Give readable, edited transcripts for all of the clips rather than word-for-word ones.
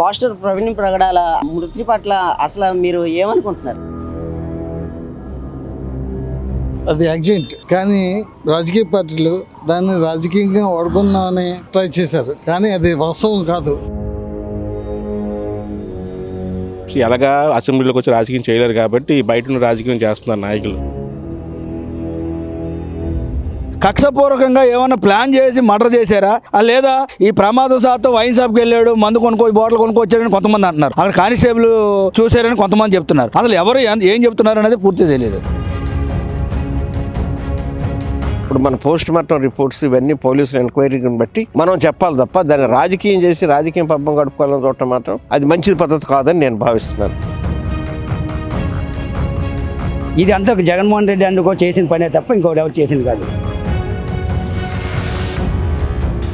Faster Praveen Pragadala మృతి పట్ల అసలు మీరు ఏమనుకుంటున్నారు? అది యాక్సిడెంట్, కానీ రాజకీయ పార్టీలు దాన్ని రాజకీయంగా వాడుకుందామని ట్రై చేశారు, కానీ అది వాస్తవం కాదు. ఎలాగా అసెంబ్లీలోకి వచ్చి రాజకీయం చేయలేరు కాబట్టి బయట ఉన్న రాజకీయం చేస్తున్నారు నాయకులు. కక్షపూర్వకంగా ఏమైనా ప్లాన్ చేసి మర్డర్ చేశారా లేదా ఈ ప్రమాదం శాతం వైన్ షాప్కి వెళ్ళాడు, మందు బాటిల్ కొనుక్కొచ్చాడని కొంతమంది అంటున్నారు. అక్కడ కానిస్టేబుల్ చూశారని కొంతమంది చెప్తున్నారు. అసలు ఎవరు ఏం చెప్తున్నారు అనేది పూర్తి తెలియదు. ఇప్పుడు మన పోస్ట్ మార్టం రిపోర్ట్స్ ఇవన్నీ పోలీసుల ఎంక్వైరీని బట్టి మనం చెప్పాలి తప్ప దాన్ని రాజకీయం చేసి రాజకీయం పబ్బం గడుపుకోవాలని చూడటం మాత్రం అది మంచి పద్ధతి కాదని నేను భావిస్తున్నాను. ఇది అంతా జగన్మోహన్ రెడ్డి అందుకో చేసిన పనే తప్ప ఇంకోటి ఎవరు చేసింది కాదు.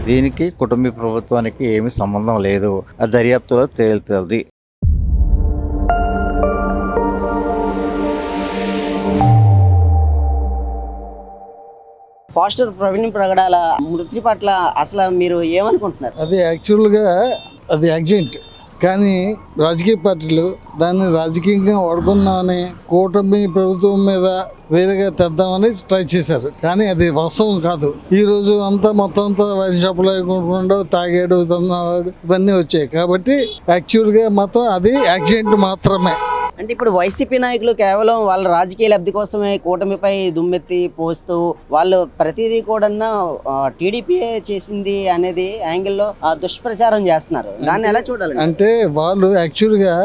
దీనికి కుటుంబ ప్రభుత్వానికి ఏమీ సంబంధం లేదు. ఆ దర్యాప్తులో తేలుతుంది. ఫాస్టర్ ప్రవీణ్ ప్రగడాల మృతి పట్ల అసలు మీరు ఏమనుకుంటున్నారు? అది యాక్చువల్గా అది యాక్సిడెంట్, కానీ రాజకీయ పార్టీలు దాన్ని రాజకీయంగా వాడుకుందామని కూటమి ప్రభుత్వం మీద వేరేగా తెద్దామని ట్రై చేశారు, కానీ అది వాస్తవం కాదు. ఈ రోజు అంతా మొత్తం అంతా వైన్ షాపులో కొనుక్కున్నాడు, తాగాడు, తిన్నాడు, ఇవన్నీ వచ్చాయి. కాబట్టి యాక్చువల్గా మాత్రం అది యాక్సిడెంట్ మాత్రమే. అంటే ఇప్పుడు వైసీపీ నాయకులు కేవలం వాళ్ళ రాజకీయ లబ్ధి కోసమే కూటమిపై దుమ్మెత్తి పోస్తూ వాళ్ళు ప్రతిదీ కూడా టీడీపీ చేసింది అనేది యాంగిల్లో దుష్ప్రచారం చేస్తున్నారు. దాన్ని ఎలా చూడాలి? అంటే వాళ్ళు యాక్చువల్గా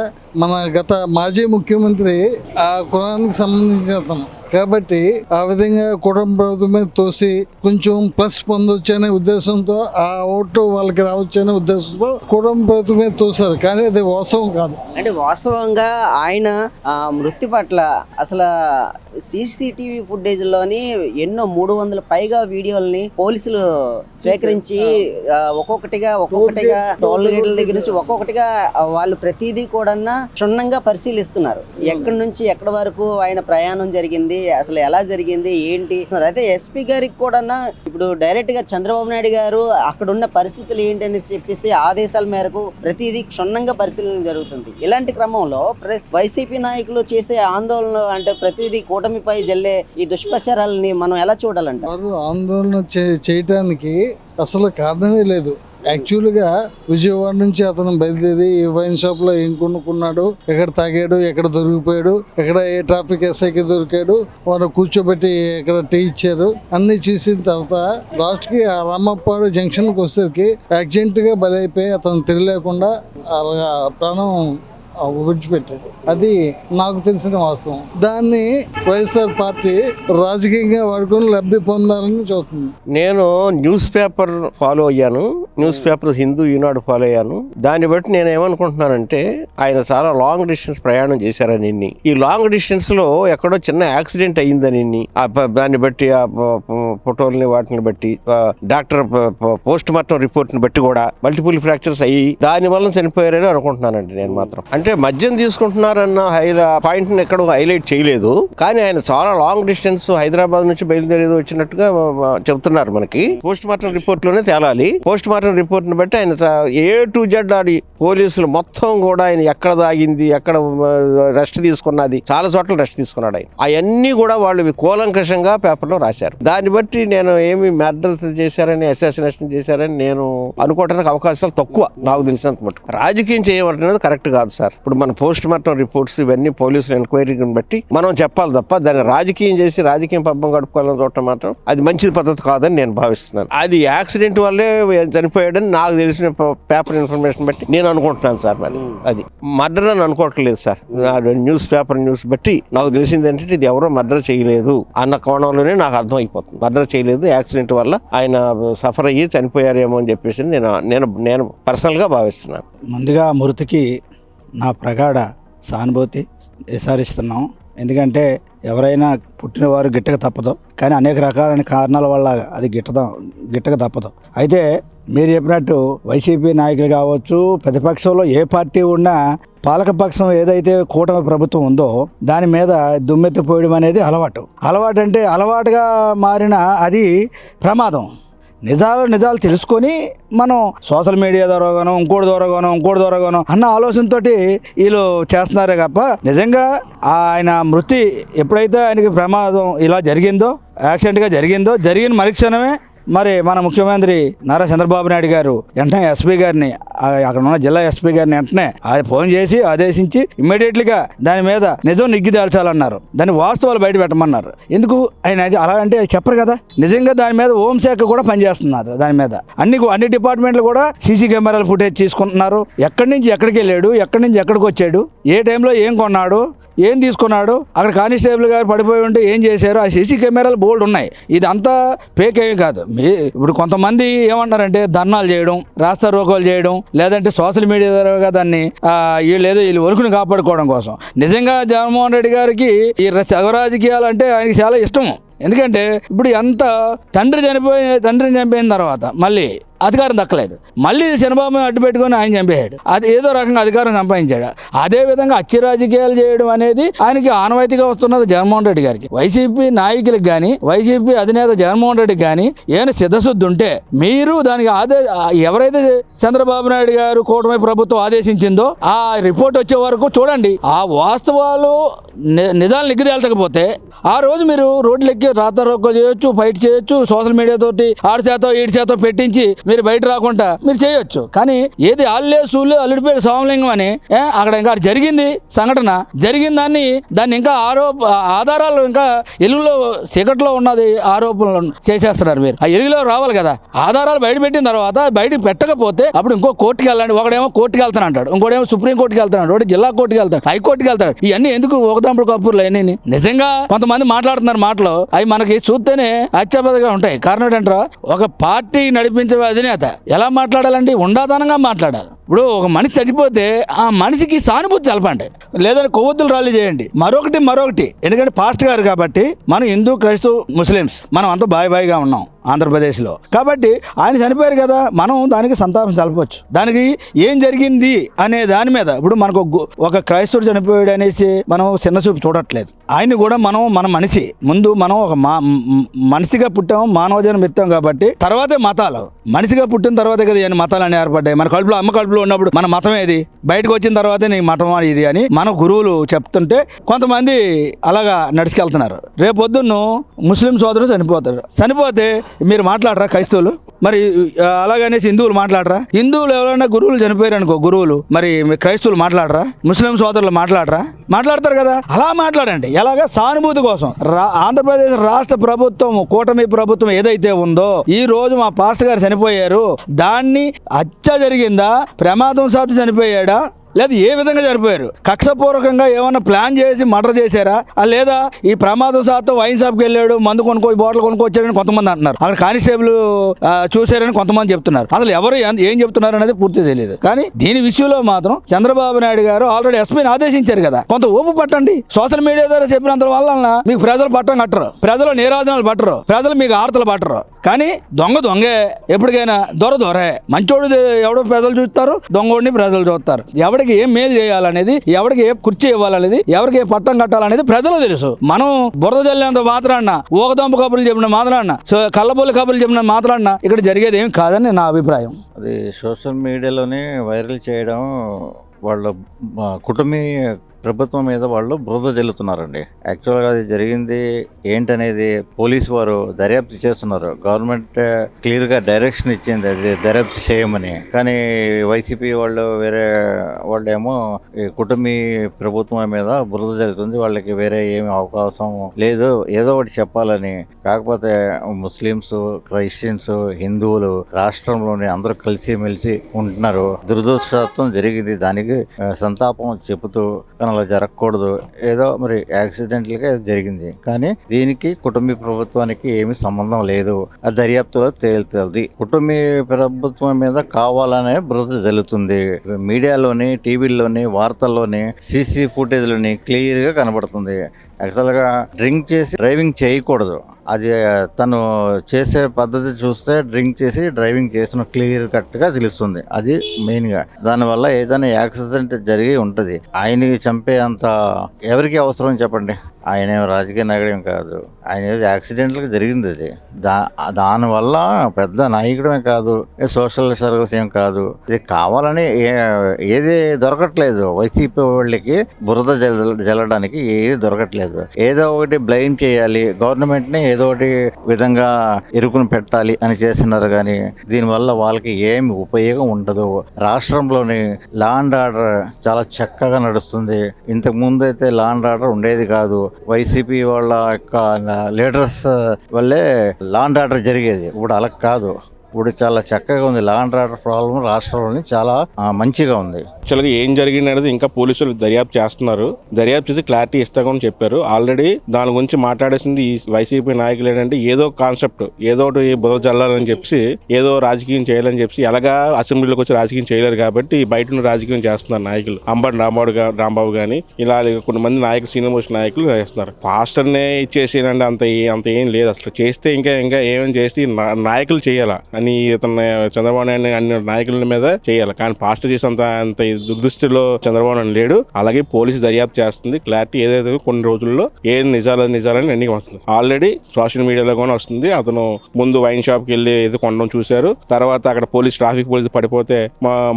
మన గత మాజీ ముఖ్యమంత్రి ఆ కులానికి సంబంధించిన అతను కాబట్టి ఆ విధంగా కుటుంబ ప్రభుత్వం మీద తోసి కొంచెం ప్లస్ పొందొచ్చనే ఉద్దేశంతో ఆ ఓటు వాళ్ళకి రావచ్చనే ఉద్దేశంతో కుటుంబ ప్రభుత్వం మీద తోసారు, కానీ అది వాస్తవం కాదు. అంటే వాస్తవంగా ఆయన మృతి పట్ల అసలు సీసీటీవీ ఫుటేజ్లోని ఎన్నో 300 పైగా వీడియోలని పోలీసులు స్వీకరించి ఒక్కొక్కటిగా టోల్ గేట్ల దగ్గర నుంచి ఒక్కొక్కటిగా వాళ్ళు ప్రతిదీ కూడా క్షుణ్ణంగా పరిశీలిస్తున్నారు. ఎక్కడి నుంచి ఎక్కడి వరకు ఆయన ప్రయాణం జరిగింది, అసలు ఎలా జరిగింది ఏంటి. అయితే ఎస్పీ గారికి కూడా ఇప్పుడు డైరెక్ట్ గా చంద్రబాబు నాయుడు గారు అక్కడ ఉన్న పరిస్థితులు ఏంటి అని చెప్పేసి ఆదేశాల మేరకు ప్రతిదీ క్షుణ్ణంగా పరిశీలన జరుగుతుంది. ఇలాంటి క్రమంలో వైసీపీ నాయకులు చేసే ఆందోళన అంటే ప్రతిదీ కూటమిపై జల్లే ఈ దుష్ప్రచారాలని మనం ఎలా చూడాలంటే? వారు ఆందోళన చేయటానికి అసలు కారణమే లేదు. యాక్చువల్గా విజయవాడ నుంచి అతను బయలుదేరి ఈ వైన్ షాప్లో ఏం కొనుక్కున్నాడు, ఎక్కడ తాగాడు, ఎక్కడ దొరికిపోయాడు, ఎక్కడ ఏ ట్రాఫిక్ ఎస్ఐకి దొరికాడు, వాళ్ళు కూర్చోబెట్టి ఎక్కడ టీ ఇచ్చారు, అన్ని చూసిన తర్వాత లాస్ట్కి ఆ రామప్పాడు జంక్షన్కి వచ్చేసరికి యాక్సిడెంట్గా బలైపోయి అతను తెలియలేకుండా ప్రాణం విడిచిపెట్టాడు. అది నాకు తెలిసిన వాస్తవం. దాన్ని వైఎస్ఆర్ పార్టీ రాజకీయంగా వాడుకొని లబ్ధి పొందాలని చూస్తుంది. నేను న్యూస్ పేపర్ ఫాలో అయ్యాను, న్యూస్ పేపర్ హిందూ ఈనాడు ఫాలో అయ్యాను. దాన్ని బట్టి నేను ఏమనుకుంటున్నానంటే ఆయన చాలా లాంగ్ డిస్టెన్స్ ప్రయాణం చేశారని, ఈ లాంగ్ డిస్టెన్స్ లో ఎక్కడో చిన్న యాక్సిడెంట్ అయ్యిందని దాన్ని బట్టి ఆ ఫోటోల్ని వాటిని బట్టి డాక్టర్ పోస్ట్ మార్టం రిపోర్ట్ ని బట్టి కూడా మల్టిపుల్ ఫ్రాక్చర్స్ అయ్యి దాని వల్ల చనిపోయారని అనుకుంటున్నానండి నేను మాత్రం. అంటే మద్యం తీసుకుంటున్నారన్న పాయింట్ ని ఎక్కడ హైలైట్ చేయలేదు, కానీ ఆయన చాలా లాంగ్ డిస్టెన్స్ హైదరాబాద్ నుంచి బయలుదేరేది వచ్చినట్టుగా చెబుతున్నారు. మనకి పోస్ట్ మార్టం రిపోర్ట్ లోనే తేలాలి. పోస్ట్ మార్టం రిపోర్ట్ ని బట్టి ఆయన A-to Z ఆడి పోలీసులు మొత్తం కూడా ఆయన ఎక్కడ దాగింది, ఎక్కడ రెస్ట్ తీసుకున్నది, చాలా చోట్ల రెస్ట్ తీసుకున్నాడు ఆయన. అవన్నీ కూడా వాళ్ళు కూలంకషంగా పేపర్లో రాశారు. దాన్ని బట్టి నేను ఏమి మర్డర్స్ చేశారని, అసాసినేషన్ చేశారని నేను అనుకోవడానికి అవకాశాలు తక్కువ. నాకు తెలిసినంత మటుకు రాజకీయం చేయమంటున్నది కరెక్ట్ కాదు సార్. ఇప్పుడు మన పోస్ట్ మార్టం రిపోర్ట్స్ ఇవన్నీ పోలీసుల ఎంక్వైరీని బట్టి మనం చెప్పాలి తప్ప దాన్ని రాజకీయం చేసి రాజకీయం పబ్బం గడుపుకోవాలని చూడటం మాత్రం అది మంచి పద్ధతి కాదని నేను భావిస్తున్నాను. అది యాక్సిడెంట్ వల్లే చనిపోయాడని నాకు తెలిసిన పేపర్ ఇన్ఫర్మేషన్ బట్టి నేను అనుకుంటున్నాను సార్. మరి అది మర్డర్ అని అనుకోవట్లేదు సార్. న్యూస్ పేపర్ న్యూస్ బట్టి నాకు తెలిసింది ఏంటంటే ఇది ఎవరో మర్డర్ చేయలేదు అన్న కోణంలోనే నాకు అర్థం అయిపోతుంది. మర్డర్ చేయలేదు, యాక్సిడెంట్ వల్ల ఆయన సఫర్ అయ్యి చనిపోయారేమో అని చెప్పేసి నేను పర్సనల్ గా భావిస్తున్నాను. ముందుగా మృతికి నా ప్రగాఢ సానుభూతి విసారిస్తున్నాం. ఎందుకంటే ఎవరైనా పుట్టినవారు గిట్టక తప్పదు, కానీ అనేక రకాలైన కారణాల వల్ల అది గిట్టక తప్పదు. అయితే మీరు చెప్పినట్టు వైసీపీ నాయకులు కావచ్చు, ప్రతిపక్షంలో ఏ పార్టీ ఉన్నా పాలకపక్షం ఏదైతే కూటమి ప్రభుత్వం ఉందో దాని మీద దుమ్మెత్తిపోయడం అనేది అలవాటు అంటే అలవాటుగా మారిన అది ప్రమాదం. నిజాలు తెలుసుకొని మనం సోషల్ మీడియా ద్వారాగానో ఇంకోటి ద్వారాగానో అన్న ఆలోచనతోటి వీళ్ళు చేస్తున్నారే తప్ప నిజంగా ఆయన మృతి ఎప్పుడైతే ఆయనకి ప్రమాదం ఇలా జరిగిందో, యాక్సిడెంట్గా జరిగిన మరుక్షణమే మరి మన ముఖ్యమంత్రి నారా చంద్రబాబు నాయుడు గారు వెంటనే ఎస్పీ గారిని, అక్కడ ఉన్న జిల్లా ఎస్పీ గారిని వెంటనే ఫోన్ చేసి ఆదేశించి ఇమ్మీడియట్లీగా దాని మీద నిజం నిగ్గి తేల్చాలన్నారు. దాని వాస్తవాలు బయట పెట్టమన్నారు. ఎందుకు ఆయన అలా అంటే చెప్పరు కదా. నిజంగా దాని మీద హోంశాఖ కూడా పనిచేస్తున్నారు. దాని మీద అన్ని డిపార్ట్మెంట్లు కూడా సీసీ కెమెరాల ఫుటేజ్ తీసుకుంటున్నారు. ఎక్కడి నుంచి ఎక్కడికి వెళ్ళాడు, ఎక్కడి నుంచి ఎక్కడికి వచ్చాడు, ఏ టైంలో ఏం కొన్నాడు, ఏం తీసుకున్నాడు, అక్కడ కానిస్టేబుల్ గారు పడిపోయి ఉంటే ఏం చేశారు, ఆ సీసీ కెమెరాలు బోల్డ్ ఉన్నాయి. ఇదంతా ఫేక్ ఏమీ కాదు. ఇప్పుడు కొంతమంది ఏమంటారంటే ధర్నాలు చేయడం, రాస్తా రోకోలు చేయడం, లేదంటే సోషల్ మీడియా ద్వారా దాన్ని వీళ్ళు వరకుని కాపాడుకోవడం కోసం. నిజంగా జగన్మోహన్ రెడ్డి గారికి ఈ రాజకీయాలు అంటే ఆయనకి చాలా ఇష్టము. ఎందుకంటే ఇప్పుడు ఎంత తండ్రిని చంపిన తర్వాత మళ్ళీ అధికారం దక్కలేదు, మళ్ళీ చంద్రబాబు అడ్డు పెట్టుకొని ఆయన చంపేశాడు. అది ఏదో రకంగా అధికారం సంపాదించాడు. అదే విధంగా అచ్చి రాజకీయాలు చేయడం అనేది ఆయనకి ఆనవాయితీగా వస్తున్నది జగన్మోహన్ రెడ్డి గారికి. వైసీపీ నాయకులకు కానీ, వైసీపీ అధినేత జగన్మోహన్ రెడ్డికి కానీ ఏమైనా సిద్ధశుద్ధి ఉంటే మీరు దానికి ఎవరైతే చంద్రబాబు నాయుడు గారు కూటమి ప్రభుత్వం ఆదేశించిందో ఆ రిపోర్ట్ వచ్చే వరకు చూడండి. ఆ వాస్తవాలు నిజాలు నిగ్గుదేల్చకపోతే ఆ రోజు మీరు రోడ్లెక్కి రాతరోకో చేయొచ్చు, ఫైట్ చేయొచ్చు, సోషల్ మీడియా తోటి 6% పెట్టించి మీరు బయట రాకుండా మీరు చేయొచ్చు. కానీ ఏది ఆళ్ళే సూళ్ళు అల్లుడిపేట సోమలింగం అని అక్కడ ఇంకా జరిగింది సంఘటన, జరిగిన దాన్ని ఇంకా ఆధారాలు ఇంకా ఎలుగులో చీకట్లో ఉన్నది ఆరోపణలు చేసేస్తున్నారు. మీరు ఆ ఎలుగులో రావాలి కదా. ఆధారాలు బయట పెట్టిన తర్వాత బయట పెట్టకపోతే అప్పుడు ఇంకో కోర్టుకి వెళ్ళండి. ఒకడేమో కోర్టుకి వెళ్తాను అంటాడు, ఇంకోటేమో సుప్రీం కోర్టుకి వెళ్తాడు, ఒకటి జిల్లా కోర్టుకి వెళ్తాడు, హైకోర్టుకి వెళ్తాడు. ఇవన్నీ ఎందుకు ఒకదాంపుడు కప్పుర్లు అన్నీ? నిజంగా కొంతమంది మాట్లాడుతున్నారు మాటలు, అవి మనకి చూస్తేనే అత్యాపదగా ఉంటాయి. కారణం ఏంటంటారా, ఒక పార్టీ నడిపించే అధినేత ఎలా మాట్లాడాలండి? ఉండాదనంగా మాట్లాడాలి. ఇప్పుడు ఒక మనిషి చనిపోతే ఆ మనిషికి సానుభూతి తెలపండి, లేదంటే కొవ్వొత్తులు ర్యాలీ చేయండి. మరొకటి ఎందుకంటే పాస్ట్ గారు కాబట్టి మనం హిందూ, క్రైస్తవ, ముస్లిమ్స్ మనం అంతా బాయిగా ఉన్నాం ఆంధ్రప్రదేశ్లో. కాబట్టి ఆయన చనిపోయారు కదా, మనం దానికి సంతాపం తెలపవచ్చు. దానికి ఏం జరిగింది అనే దాని మీద ఇప్పుడు మనకు ఒక క్రైస్తవుడు చనిపోయాడు అనేసి మనం చిన్న చూపు చూడట్లేదు. ఆయన్ని కూడా మన మనిషి, ముందు మనం ఒక మనిషిగా పుట్టాము, మానవ జన్మ ఎత్తాం కాబట్టి తర్వాతే మతాలు. మనిషిగా పుట్టిన తర్వాతే కదా ఇవన్నీ మతాలు అని ఏర్పడ్డాయి. మన కడుపులో అమ్మ కడుపులో ఉన్నప్పుడు మన మతం ఏది, బయటకు వచ్చిన తర్వాతే నీ మతం ఇది అని మన గురువులు చెప్తుంటే కొంతమంది అలాగా నడుచుకెళ్తున్నారు. రేపొద్దున్న ముస్లిం సోదరులు చనిపోతే మీరు మాట్లాడరా క్రైస్తవులు? మరి అలాగనేసి హిందువులు మాట్లాడరా? హిందువులు ఎవరైనా గురువులు చనిపోయారు అనుకో, గురువులు మరి క్రైస్తవులు మాట్లాడరా? ముస్లిం సోదరులు మాట్లాడతారు కదా. అలా మాట్లాడండి. ఎలాగా సానుభూతి కోసం. ఆంధ్రప్రదేశ్ రాష్ట్ర ప్రభుత్వం, కూటమి ప్రభుత్వం ఏదైతే ఉందో, ఈ రోజు మా పాస్టర్ గారు చనిపోయారు, దాన్ని హత్య జరిగిందా, ప్రమాదం సాధి చనిపోయాడా, లేదా ఏ విధంగా చనిపోయారు, కక్షపూర్వకంగా ఏమన్నా ప్లాన్ చేసి మర్డర్ చేశారా, లేదా ఈ ప్రమాదం శాతం వైన్ షాప్కి వెళ్ళాడు, మందు బాటిల్ కొనుక్కొచ్చాడని కొంతమంది అంటున్నారు, అక్కడ కానిస్టేబుల్ చూశారని కొంతమంది చెప్తున్నారు. అసలు ఎవరు ఏం చెప్తున్నారు అనేది పూర్తి తెలియదు. కానీ దీని విషయంలో మాత్రం చంద్రబాబు నాయుడు గారు ఆల్రెడీ ఎస్పీని ఆదేశించారు కదా, కొంత ఊపు పట్టండి. సోషల్ మీడియా ద్వారా చెప్పినంత వల్ల మీకు ప్రజలు పట్టం కట్టరు, ప్రజలు నీరాజనాలు పట్టరు, ప్రజలు మీకు ఆర్తలు పట్టరు. కానీ దొంగే ఎప్పటికైనా దొరే. మంచోడు ఎవడో ప్రజలు చూస్తారు, దొంగోడిని ప్రజలు చూస్తారు. ఎవడికి ఏం మేలు చేయాలనేది, ఎవరికి ఏ కుర్చీ ఇవ్వాలనేది, ఎవరికి ఏ పట్టం కట్టాలనేది ప్రజలు తెలుసు. మనం బురద జల్లేంత మాత్రాన్న, ఊకదంపు కబుర్లు చెప్పిన మాత్రాన్న, కళ్ళబొల్లి కబుర్లు చెప్పిన మాత్రాన్న ఇక్కడ జరిగేది ఏమి కాదని నా అభిప్రాయం. అది సోషల్ మీడియాలోనే వైరల్ చేయడం, వాళ్ళ కుటుంబీ ప్రభుత్వం మీద వాళ్ళు బురద జల్లుతున్నారండి. యాక్చువల్గా అది జరిగింది ఏంటనేది పోలీసు వారు దర్యాప్తు చేస్తున్నారు. గవర్నమెంట్ క్లియర్గా డైరెక్షన్ ఇచ్చింది అది దర్యాప్తు చేయమని. కానీ వైసీపీ వేరే వాళ్ళేమో ఈ కుటుంబీ ప్రభుత్వం మీద బురద జల్లుతుంది, వాళ్ళకి వేరే ఏమి అవకాశం లేదు, ఏదో ఒకటి చెప్పాలని. కాకపోతే ముస్లిమ్స్, క్రిస్టియన్స్, హిందువులు రాష్ట్రంలోని అందరూ కలిసిమెలిసి ఉంటున్నారు. దురదృష్టం జరిగింది, దానికి సంతాపం చెబుతూ అలా జరగకూడదు, ఏదో మరి యాక్సిడెంటల్గా జరిగింది. కానీ దీనికి కుటుంబీ ప్రభుత్వానికి ఏమీ సంబంధం లేదు, ఆ దర్యాప్తులో తేలుతుంది. కుటుంబీ ప్రభుత్వం మీద కావాలనే బురద జల్లుతుంది. మీడియాలోని, టీవీల్లోని, వార్తల్లోని, సీసీ ఫుటేజ్లోని క్లియర్గా కనబడుతుంది. యాక్చువల్గా డ్రింక్ చేసి డ్రైవింగ్ చేయకూడదు, అది తను చేసే పద్ధతి చూస్తే డ్రింక్ చేసి డ్రైవింగ్ చేసిన క్లియర్ కట్గా తెలుస్తుంది. అది మెయిన్గా. దానివల్ల ఏదైనా యాక్సిడెంట్ జరిగి ఉంటుంది. ఆయనకి చంపే అంత ఎవరికి అవసరం చెప్పండి? ఆయన ఏం రాజకీయ నాయకుడు ఏం కాదు. ఆయన ఏదో యాక్సిడెంట్గా జరిగింది అది. దానివల్ల పెద్ద నాయకుడమే కాదు, సోషల్ సర్వీస్ ఏం కాదు. ఇది కావాలని ఏది దొరకట్లేదు. వైసీపీ వాళ్ళకి బురద జల్లడానికి ఏది దొరకట్లేదు. ఏదో ఒకటి బ్లైమ్ చేయాలి, గవర్నమెంట్ని ఏదో ఒకటి విధంగా ఇరుకుని పెట్టాలి అని చేస్తున్నారు. కానీ దీనివల్ల వాళ్ళకి ఏమి ఉపయోగం ఉండదు. రాష్ట్రంలోని లా అండ్ ఆర్డర్ చాలా చక్కగా నడుస్తుంది. ఇంతకు ముందు అయితే లా అండ్ ఆర్డర్ ఉండేది కాదు. వైసీపీ వాళ్ళ యొక్క లీడర్స్ వల్లే లా అండ్ ఆర్డర్ జరిగేది. ఇప్పుడు అలా కాదు. ఇప్పుడు చాలా చక్కగా ఉంది. లా అండ్ ఆర్డర్ ప్రాబ్లం రాష్ట్రంలోని చాలా మంచిగా ఉంది. యాక్చువల్గా ఏం జరిగింది అనేది ఇంకా పోలీసులు దర్యాప్తు చేస్తున్నారు. దర్యాప్తు చేసి క్లారిటీ ఇస్తామని చెప్పారు. ఆల్రెడీ దాని గురించి మాట్లాడేసింది ఈ వైసీపీ నాయకులు. ఏంటంటే ఏదో కాన్సెప్ట్, ఏదో ఒకటి బుధ జల్లాలని చెప్పి, ఏదో రాజకీయం చేయాలని చెప్పి, ఎలాగా అసెంబ్లీలోకి వచ్చి రాజకీయం చేయలేరు కాబట్టి బయట రాజకీయం చేస్తున్నారు నాయకులు. అంబటి రాంబాబు కానీ ఇలా కొంతమంది నాయకులు, సీనియర్ మోస్ట్ నాయకులు చేస్తున్నారు. పాస్టర్నే ఇచ్చేసేనండి అంత ఏం లేదు. అసలు చేస్తే ఇంకా ఏమేమి చేసి నాయకులు చేయాలా అని ఇతను చంద్రబాబు నాయుడు అన్ని నాయకుల మీద చేయాలి. కానీ పాస్టర్ చేసేంత దుర్దృష్టిలో చంద్రబాబు నాయుడు లేడు. అలాగే పోలీసు దర్యాప్తు చేస్తుంది. క్లారిటీ ఏదైతే కొన్ని రోజుల్లో ఏం నిజాలని అన్ని వస్తుంది. ఆల్రెడీ సోషల్ మీడియాలో కూడా వస్తుంది. అతను ముందు వైన్ షాప్కి వెళ్ళి ఏదో కొనడం చూశారు. తర్వాత అక్కడ ట్రాఫిక్ పోలీసు పడిపోతే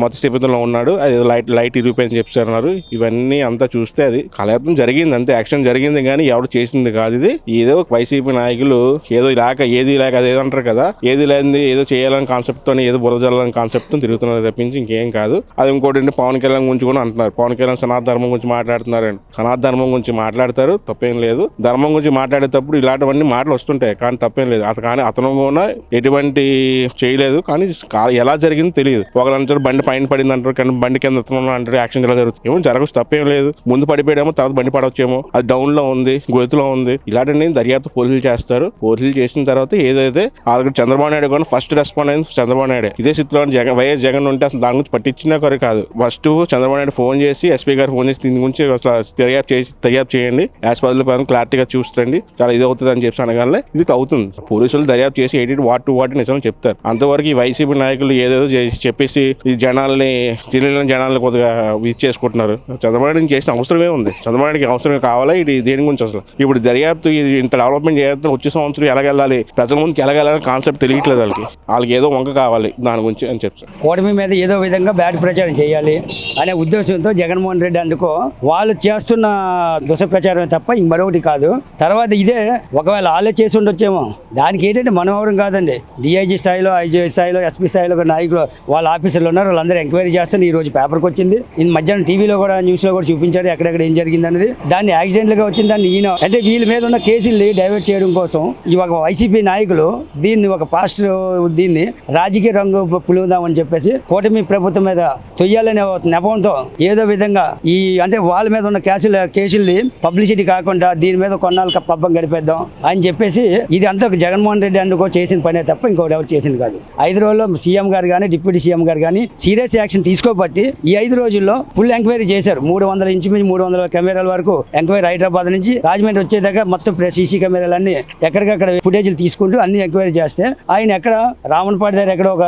మత స్థితిలో ఉన్నాడు, అది లైట్ ఇరిగిపోయిందని చెప్తున్నారు. ఇవన్నీ అంతా చూస్తే అది కలయత్నం జరిగింది, అంతే యాక్షన్ జరిగింది. కానీ ఎవరు చేసింది కాదు. ఇది ఏదో వైసీపీ నాయకులు ఏది లేక అదేదో అంటారు కదా, ఏది లేని ఏదో చేయాలని కాన్సెప్ట్ తో, ఏదో బురద జల్లాలని కాన్సెప్ట్ తో తిరుగుతున్నారు తప్పించి ఇంకేం కాదు. అది ఇంకోటి పవన్ కళ్యాణ్ గురించి కూడా అంటున్నారు. పవన్ కళ్యాణ్ సనాతన ధర్మం గురించి మాట్లాడుతున్నారు. సనాతన ధర్మం గురించి మాట్లాడతారు, తప్పేం లేదు. ధర్మం గురించి మాట్లాడేటప్పుడు ఇలాంటివన్నీ మాటలు వస్తుంటాయి, కానీ తప్పేం లేదు. కానీ అతను కూడా ఎటువంటి చేయలేదు. కానీ ఎలా జరిగిందో తెలియదు. ఒకరు బండి పైన పడింది అంటారు, కానీ బండి కింద అంటారు. యాక్షన్ ఎలా జరుగుతుంది, ఏమో జరగచ్చు, తప్పేం లేదు. ముందు పడిపోయాడేమో, తర్వాత బండి పడవచ్చేమో, అది డౌన్ లో ఉంది, గొంతులో ఉంది. ఇలాంటి దర్యాప్తు పోలీసులు చేస్తారు. పోలీసులు చేసిన తర్వాత ఏదైతే ఆల్రెడీ చంద్రబాబు నాయుడు కూడా ఫస్ట్ రెస్పాండ్ అయింది చంద్రబాబు నాయుడు. ఇదే స్థితిలో వైఎస్ జగన్ ఉంటే అసలు దాని గురించి పట్టించినా కొరకు కాదు. ఫస్ట్ చంద్రబాబు నాయుడు ఫోన్ చేసి, ఎస్పీ గారు ఫోన్ చేసి దీని గురించి దర్యాప్తు చేయండి, యాజ్ పర్ క్లారిటీగా చూస్తుంది, చాలా ఇది అవుతుంది అని చెప్పి అనగానే ఇది అవుతుంది. పోలీసులు దర్యాప్తు చేసి వాటి నిజం చెప్తారు. అంతవరకు ఈ వైసీపీ నాయకులు ఏదేదో చెప్పేసి ఈ తెలియని జనాలను కొద్దిగా ఇచ్చేసుకుంటున్నారు. చంద్రబాబు నాయుడు చేసిన అవసరమే ఉంది. చంద్రబాబు నాయుడికి అవసరమే కావాలా ఇది దేని గురించి అసలు? ఇప్పుడు దర్యాప్తు ఇంత డెవలప్మెంట్ చేయాలి, వచ్చే సంవత్సరం ఎలాగెళ్ళాలి, ప్రజల ముందుకు ఎలాగెళ్ళాలి కాన్సెప్ట్ తెలియట్లేదు వాళ్ళకి ఏదో వంక కావాలి దాని గురించి అని చెప్తారు. కూటమి మీద ఏదో విధంగా బ్యాడ్ ప్రచారం చేయాలి అనే ఉద్దేశంతో జగన్మోహన్ రెడ్డి అందుకో వాళ్ళు చేస్తున్న దుష్ప్రచారమే తప్ప ఇంక మరొకటి కాదు. తర్వాత ఇదే ఒకవేళ వాళ్ళే చేసి ఉండొచ్చేమో, దానికి ఏంటంటే మనవరం కాదండి. డిఐజీ స్థాయిలో, ఐజీ స్థాయిలో, ఎస్పీ స్థాయిలో నాయకులు వాళ్ళ ఆఫీసర్లు ఉన్నారు. వాళ్ళందరూ ఎంక్వైరీ చేస్తారు. ఈ రోజు పేపర్కి వచ్చింది, ఇది మధ్యాహ్నం టీవీలో కూడా, న్యూస్లో కూడా చూపించారు ఎక్కడెక్కడ ఏం జరిగింది అనేది. దాన్ని యాక్సిడెంట్గా వచ్చింది, దాన్ని ఈయన అంటే వీళ్ళ మీద ఉన్న కేసుల్ని డైవర్ట్ చేయడం కోసం ఈ ఒక వైసీపీ నాయకులు దీన్ని ఒక పాస్టర్ దీన్ని రాజకీయ రంగు పులుదామని చెప్పేసి కూటమి ప్రభుత్వం మీద తొయ్యాలనే నెపంతో ఏదో విధంగా ఈ అంటే వాళ్ళ మీద ఉన్న కేసుల్ని పబ్లిసిటీ కాకుండా దీని మీద కొన్నాళ్ళకి పబ్బం గడిపేద్దాం అని చెప్పేసి ఇది అంతా జగన్మోహన్ రెడ్డి అందుకో చేసిన పనే తప్ప ఇంకోటి ఎవరు చేసింది కాదు. 5 రోజుల్లో సీఎం గారు కానీ, డిప్యూటీ సీఎం గారు కానీ సీరియస్ యాక్షన్ తీసుకోబట్టి ఈ 5 రోజుల్లో ఫుల్ ఎంక్వైరీ చేశారు. 300 కెమెరాల వరకు ఎంక్వైరీ, హైదరాబాద్ నుంచి రాజమండ్రి వచ్చేదాకా మొత్తం సీసీ కెమెరాలన్నీ ఎక్కడికక్కడ ఫుటేజీలు తీసుకుంటూ అన్ని ఎంక్వైరీ చేస్తే ఆయన ఎక్కడ రావణపాటి దగ్గర ఎక్కడ ఒక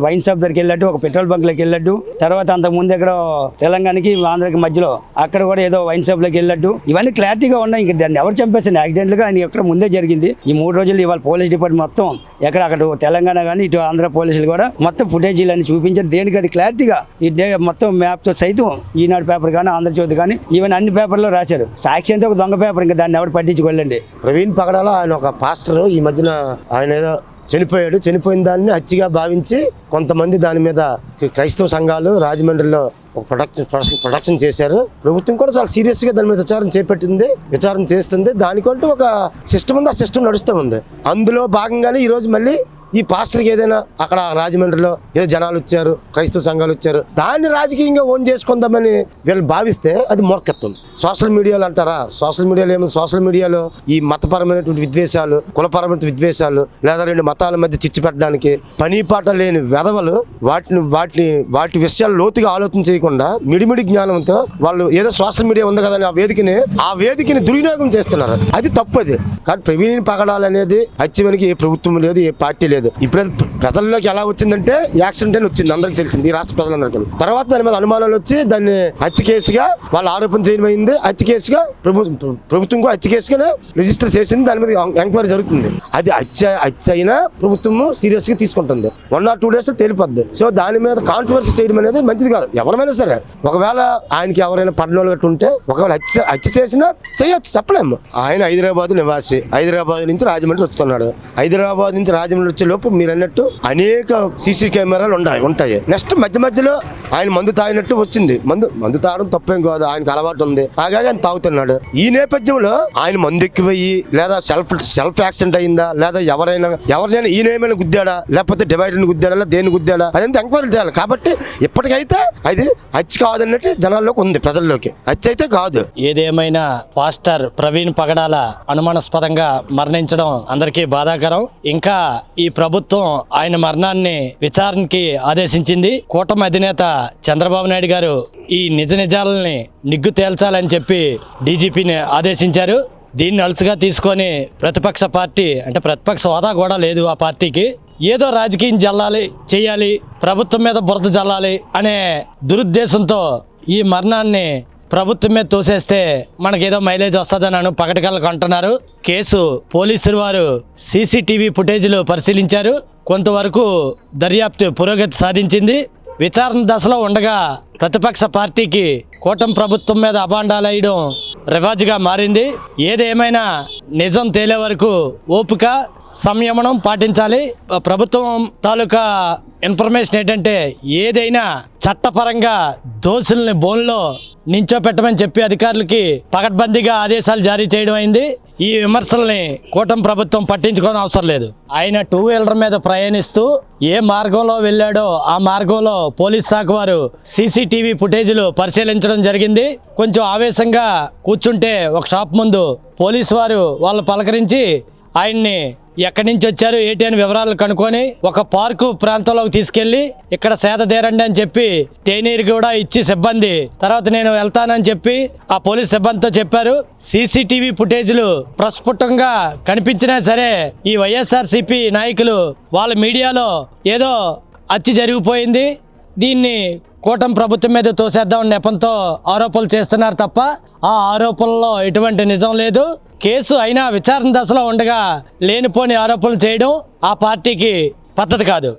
వైన్ షాప్ దగ్గరికి వెళ్ళట్టు, ఒక పెట్రోల్ బంక్లోకి వెళ్ళట్టు, తర్వాత అంతకుముందు ఎక్కడో తెలంగాణకి ఆంధ్రకి మధ్యలో అక్కడ కూడా ఏదో వైన్ షాప్లోకి వెళ్ళట్టు, ఇవన్నీ క్లారిటీగా ఉన్నాయి. ఇంకా దాన్ని ఎవరు చంపేసాను యాక్సిడెంట్లుగా ఆయన ఎక్కడ ముందే జరిగింది. ఈ 3 రోజులు ఇవాళ పోలీస్ డిపార్ట్మెంట్ మొత్తం ఎక్కడ అక్కడ తెలంగాణ కానీ ఇటు ఆంధ్ర పోలీసులు కూడా మొత్తం ఫుటేజీలు అన్ని చూపించారు. దేనికి అది క్లారిటీగా ఈ మొత్తం మ్యాప్తో సైతం ఈనాడు పేపర్ కానీ, ఆంధ్రజ్యోతి కానీ ఈవెన్ అన్ని పేపర్లో రాశారు. సాక్షి అంటే ఒక దొంగ పేపర్, ఇంకా దాన్ని ఎవరు పట్టించుకోలేండి. ప్రవీణ్ పగడాల ఆయన ఒక పాస్టర్, ఈ మధ్యన ఆయన ఏదో చనిపోయిన దాన్ని హత్యగా భావించి కొంతమంది దాని మీద క్రైస్తవ సంఘాలు రాజమండ్రిలో ఒక ప్రొడక్షన్ చేశారు. ప్రభుత్వం కూడా చాలా సీరియస్గా దాని మీద విచారణ చేస్తుంది. దానికంటూ ఒక సిస్టమ్ ఉంది, ఆ సిస్టమ్ నడుస్తూ ఉంది. అందులో భాగంగానే ఈరోజు మళ్ళీ ఈ పాస్టర్కి ఏదైనా అక్కడ రాజమండ్రిలో ఏదో జనాలు వచ్చారు, క్రైస్తవ సంఘాలు వచ్చారు, దాన్ని రాజకీయంగా ఓన్ చేసుకుందామని వీళ్ళు భావిస్తే అది మూర్ఖత్వం. సోషల్ మీడియాలో అంటారా, సోషల్ మీడియాలో ఈ మతపరమైనటువంటి విద్వేషాలు, కులపరమైన విద్వేషాలు, లేదా 2 మతాల మధ్య చిచ్చు పెట్టడానికి పనిపాట లేని వెధవలు వాటి విషయాలు లోతుగా ఆలోచన చేయకుండా మిడిమిడి జ్ఞానంతో వాళ్ళు ఏదో సోషల్ మీడియా ఉంది కదా ఆ వేదికని దుర్వినియోగం చేస్తున్నారు. అది తప్పది. కానీ ప్రవీణ్ పగడాలనేది హత్య వెనుక ఏ ప్రభుత్వం లేదు, ఏ పార్టీ లేదు. లేదు. ఇప్పుడు ప్రజల్లోకి ఎలా వచ్చిందంటే యాక్సిడెంట్ అని వచ్చింది, అందరికి తెలిసింది ఈ రాష్ట్ర ప్రజలందరికీ. తర్వాత దాని మీద అనుమానాలు వచ్చి దాన్ని హత్య కేసుగా వాళ్ళు ఆరోపణ చేయమైంది, హత్య కేసుగా ప్రభుత్వం కూడా హత్య కేసుగానే రిజిస్టర్ చేసింది, దాని మీద ఎంక్వైరీ జరుగుతుంది. అది హత్య అయినా ప్రభుత్వం సీరియస్ గా తీసుకుంటుంది, 1 or 2 days తేలిపోద్ది. సో దాని మీద కాంట్రవర్సీ చేయడం అనేది మంచిది కాదు. ఎవరైనా సరే ఒకవేళ ఆయనకి ఎవరైనా పనులు గట్టు ఉంటే ఒకవేళ హత్య చేసినా చేయొచ్చు, చెప్పలేము. ఆయన హైదరాబాద్ నివాసి, హైదరాబాద్ నుంచి రాజమండ్రి వస్తున్నాడు. హైదరాబాద్ నుంచి రాజమండ్రి వచ్చే లోపు మీరు అన్నట్టు అనేక సీసీ కెమెరాలు ఉంటాయి. నెక్స్ట్ మధ్యలో ఆయన మందు తాగినట్టు వచ్చింది. మందు తాగడం తప్పేం కాదు, ఆయనకు అలవాటు ఉంది, అలాగే ఆయన తాగుతున్నాడు. ఈ నేపథ్యంలో ఆయన మందు ఎక్కువయ్యి లేదా సెల్ఫ్ యాక్సిడెంట్ అయిందా, లేదా ఎవరినైనా ఈయన ఏమైనా గుద్దాడా, లేకపోతే డివైడర్ గుద్దాడా, లేదా దేని గుద్దాడా, అదంతా ఎంక్వైరీ చేయాలి. కాబట్టి ఇప్పటికైతే అది హత్య కాదన్నట్టు జనాల్లోకి ఉంది, ప్రజల్లోకి. హత్య అయితే కాదు. ఏదేమైనా పాస్టర్ ప్రవీణ్ పగడాల అనుమానాస్పదంగా మరణించడం అందరికీ బాధాకరం. ఇంకా ఈ ప్రభుత్వం ఆయన మరణాన్ని విచారణకి ఆదేశించింది. కూటమి అధినేత చంద్రబాబు నాయుడు గారు ఈ నిజాలని నిగ్గు తేల్చాలని చెప్పి డీజీపీని ఆదేశించారు. దీన్ని అలుసుగా తీసుకొని ప్రతిపక్ష పార్టీ, అంటే ప్రతిపక్ష హోదా కూడా లేదు ఆ పార్టీకి, ఏదో రాజకీయం చేయాలి, ప్రభుత్వం మీద బురద జల్లాలి అనే దురుద్దేశంతో ఈ మరణాన్ని ప్రభుత్వం మీద తోసేస్తే మనకేదో మైలేజ్ వస్తుందని పకటకలకు అంటున్నారు. కేసు పోలీసులు వారు సీసీటీవీ ఫుటేజ్లు పరిశీలించారు. కొంతవరకు దర్యాప్తు పురోగతి సాధించింది. విచారణ దశలో ఉండగా ప్రతిపక్ష పార్టీకి కూటమి ప్రభుత్వం మీద అభాండాలేయడం రివాజుగా మారింది. ఏదేమైనా నిజం తేలే వరకు ఓపిక, సంయమనం పాటించాలి. ప్రభుత్వం తాలూకా ఇన్ఫర్మేషన్ ఏంటంటే ఏదైనా చట్టపరంగా దోషుల్ని బోన్లో నించోపెట్టమని చెప్పి అధికారులకి పకడ్బందీగా ఆదేశాలు జారీ చేయడం అయింది. ఈ విమర్శల్ని కూటమి ప్రభుత్వం పట్టించుకోని అవసరం లేదు. ఆయన 2-wheeler మీద ప్రయాణిస్తూ ఏ మార్గంలో వెళ్ళాడో ఆ మార్గంలో పోలీస్ శాఖ వారు సీసీటీవీ ఫుటేజీలు పరిశీలించడం జరిగింది. కొంచెం ఆవేశంగా కూర్చుంటే ఒక షాప్ ముందు పోలీసు వారు వాళ్ళు పలకరించి ఆయన్ని ఎక్కడి నుంచి వచ్చారు ఏంటి అని వివరాలు కనుక్కొని ఒక పార్కు ప్రాంతంలోకి తీసుకెళ్లి ఇక్కడ సేద తీరండి అని చెప్పి తేనీరు కూడా ఇచ్చి సిబ్బంది తర్వాత నేను వెళ్తానని చెప్పి ఆ పోలీస్ సిబ్బందితో చెప్పారు. సీసీటీవీ ఫుటేజ్లు ప్రస్ఫుటంగా కనిపించినా సరే ఈ వైఎస్ఆర్సీపీ నాయకులు వాళ్ళ మీడియాలో ఏదో హత్య జరిగిపోయింది, దీన్ని కూటమి ప్రభుత్వం మీద తోసేద్దామని నెపంతో ఆరోపణలు చేస్తున్నారు తప్ప ఆ ఆరోపణలో ఎటువంటి నిజం లేదు. కేసు అయినా విచారణ దశలో ఉండగా లేనిపోని ఆరోపణలు చేయడం ఆ పార్టీకి పద్ధతి కాదు.